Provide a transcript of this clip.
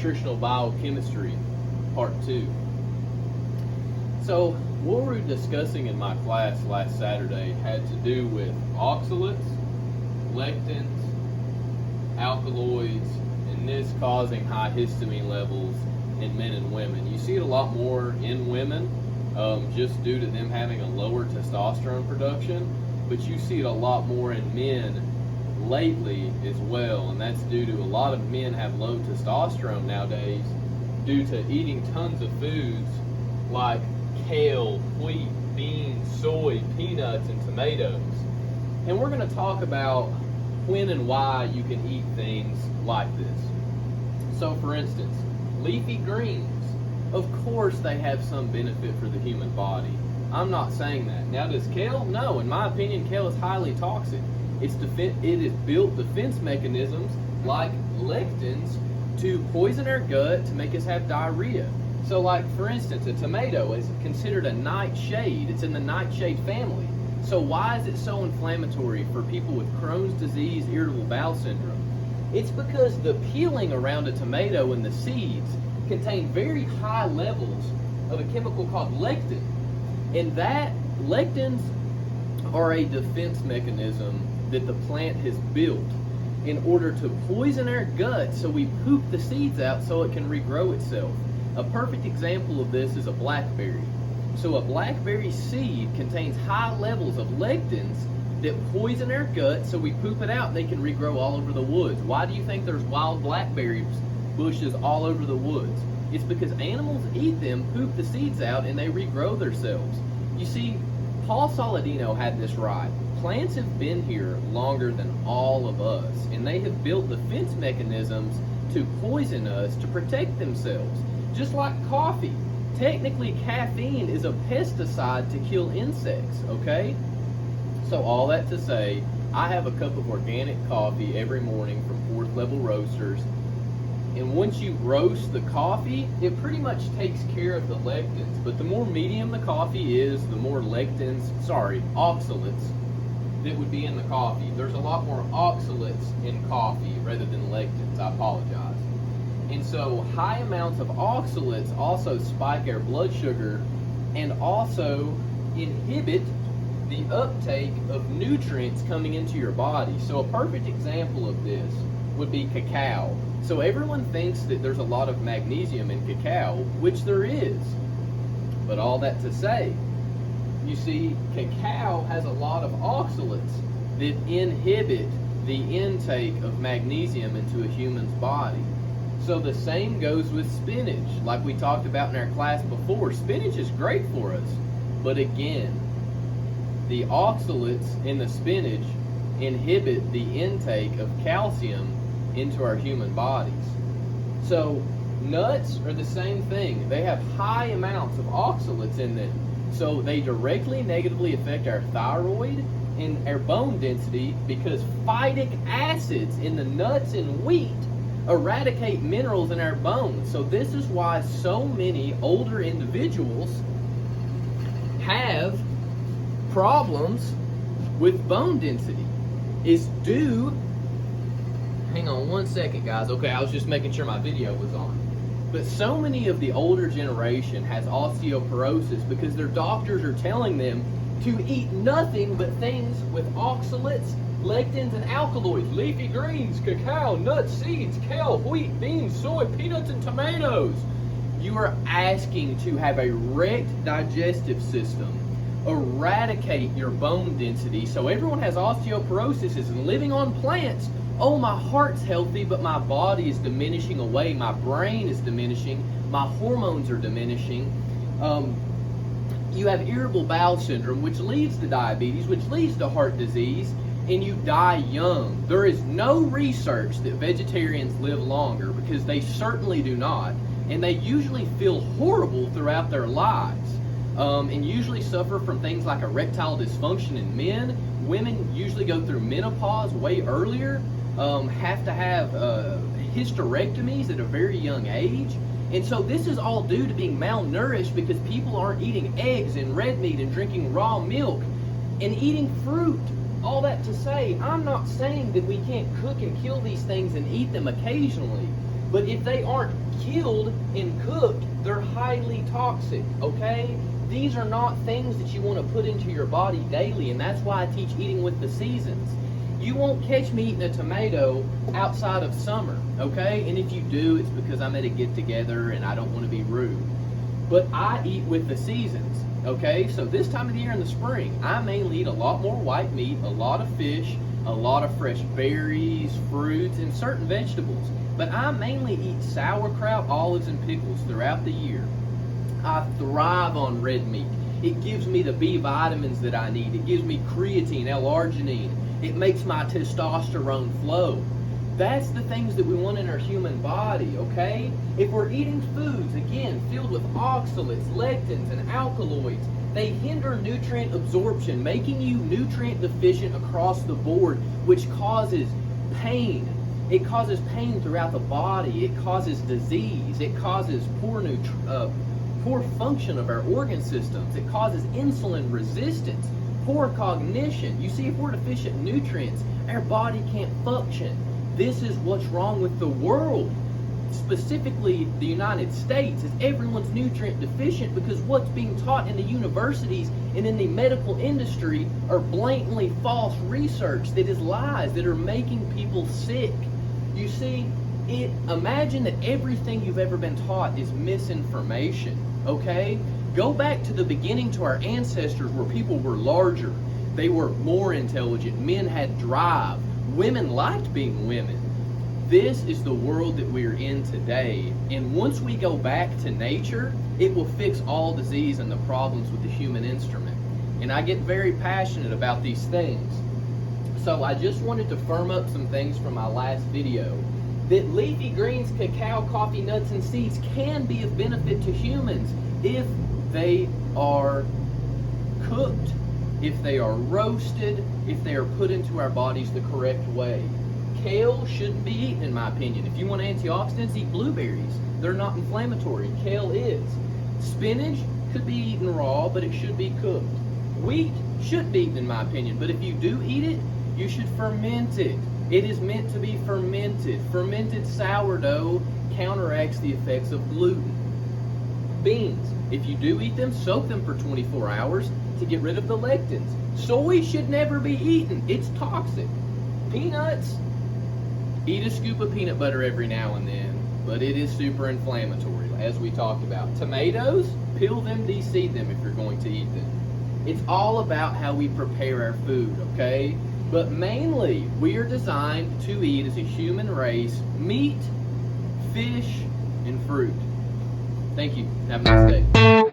Nutritional Biochemistry, Part 2. So, what we were discussing in my class last Saturday had to do with oxalates, lectins, alkaloids, and this causing high histamine levels in men and women. You see it a lot more in women, just due to them having a lower testosterone production, but you see it a lot more in men lately as well, and that's due to a lot of men have low testosterone nowadays due to eating tons of foods like kale, wheat, beans, soy, peanuts, and tomatoes. And we're going to talk about when and why you can eat things like this. So for instance, leafy greens, of course they have some benefit for the human body. I'm not saying that. Now does kale? No, in my opinion, kale is highly toxic. It is built defense mechanisms like lectins to poison our gut to make us have diarrhea. So like for instance, a tomato is considered a nightshade. It's in the nightshade family. So why is it so inflammatory for people with Crohn's disease, irritable bowel syndrome? It's because the peeling around a tomato and the seeds contain very high levels of a chemical called lectin. And that lectins are a defense mechanism that the plant has built in order to poison our gut so we poop the seeds out so it can regrow itself. A perfect example of this is a blackberry. So a blackberry seed contains high levels of lectins that poison our gut so we poop it out and they can regrow all over the woods. Why do you think there's wild blackberry bushes all over the woods? It's because animals eat them, poop the seeds out, and they regrow themselves. You see, Paul Saladino had this right. Plants have been here longer than all of us, and they have built defense mechanisms to poison us to protect themselves. Just like coffee. Technically, caffeine is a pesticide to kill insects, okay? So all that to say, I have a cup of organic coffee every morning from Fourth Level Roasters, and once you roast the coffee, it pretty much takes care of the lectins. But the more medium the coffee is, the more oxalates that would be in the coffee. There's a lot more oxalates in coffee rather than lectins. I apologize. And so high amounts of oxalates also spike our blood sugar and also inhibit the uptake of nutrients coming into your body. So a perfect example of this would be cacao. So everyone thinks that there's a lot of magnesium in cacao, which there is. But all that to say, you see, cacao has a lot of oxalates that inhibit the intake of magnesium into a human's body. So the same goes with spinach. Like we talked about in our class before, spinach is great for us. But again, the oxalates in the spinach inhibit the intake of calcium into our human bodies. So nuts are the same thing. They have high amounts of oxalates in them. So they directly negatively affect our thyroid and our bone density because phytic acids in the nuts and wheat eradicate minerals in our bones. So this is why so many older individuals have problems with bone density. Is due, hang on one second guys, okay, I was just making sure my video was on. But so many of the older generation has osteoporosis because their doctors are telling them to eat nothing but things with oxalates, lectins, and alkaloids. Leafy greens, cacao, nuts, seeds, kale, wheat, beans, soy, peanuts, and tomatoes. You are asking to have a wrecked digestive system, eradicate your bone density. So everyone has osteoporosis is living on plants. Oh, my heart's healthy, but my body is diminishing away. My brain is diminishing. My hormones are diminishing. You have irritable bowel syndrome, which leads to diabetes, which leads to heart disease, and you die young. There is no research that vegetarians live longer because they certainly do not, and they usually feel horrible throughout their lives, and usually suffer from things like erectile dysfunction in men. Women usually go through menopause way earlier, have to have hysterectomies at a very young age. And so this is all due to being malnourished because people aren't eating eggs and red meat and drinking raw milk and eating fruit. All that to say, I'm not saying that we can't cook and kill these things and eat them occasionally. But if they aren't killed and cooked, they're highly toxic, okay? These are not things that you want to put into your body daily, and that's why I teach eating with the seasons. You won't catch me eating a tomato outside of summer, okay? And if you do, it's because I'm at a get-together and I don't want to be rude. But I eat with the seasons, okay? So this time of the year in the spring, I mainly eat a lot more white meat, a lot of fish, a lot of fresh berries, fruits, and certain vegetables. But I mainly eat sauerkraut, olives, and pickles throughout the year. I thrive on red meat. It gives me the B vitamins that I need. It gives me creatine, L-arginine. It makes my testosterone flow. That's the things that we want in our human body, okay? If we're eating foods, again, filled with oxalates, lectins, and alkaloids, they hinder nutrient absorption, making you nutrient deficient across the board, which causes pain. It causes pain throughout the body. It causes disease. It causes poor function of our organ systems. It causes insulin resistance, poor cognition. You see, if we're deficient in nutrients, our body can't function. This is what's wrong with the world. Specifically, the United States, is everyone's nutrient deficient because what's being taught in the universities and in the medical industry are blatantly false research that is lies that are making people sick. You see, imagine that everything you've ever been taught is misinformation, okay? Go back to the beginning, to our ancestors, where people were larger. They were more intelligent. Men had drive. Women liked being women. This is the world that we're in today. And once we go back to nature, it will fix all disease and the problems with the human instrument. And I get very passionate about these things. So I just wanted to firm up some things from my last video. That leafy greens, cacao, coffee, nuts, and seeds can be of benefit to humans if they are cooked, if they are roasted, if they are put into our bodies the correct way. Kale shouldn't be eaten, in my opinion. If you want antioxidants, eat blueberries. They're not inflammatory. Kale is. Spinach could be eaten raw, but it should be cooked. Wheat should be eaten, in my opinion, but if you do eat it, you should ferment it. It is meant to be fermented. Fermented sourdough counteracts the effects of gluten. Beans, if you do eat them, soak them for 24 hours to get rid of the lectins. Soy should never be eaten. It's toxic. Peanuts, eat a scoop of peanut butter every now and then, but it is super inflammatory, as we talked about. Tomatoes, peel them, de-seed them if you're going to eat them. It's all about how we prepare our food, okay? But mainly, we are designed to eat as a human race meat, fish, and fruit. Thank you. Have a nice day.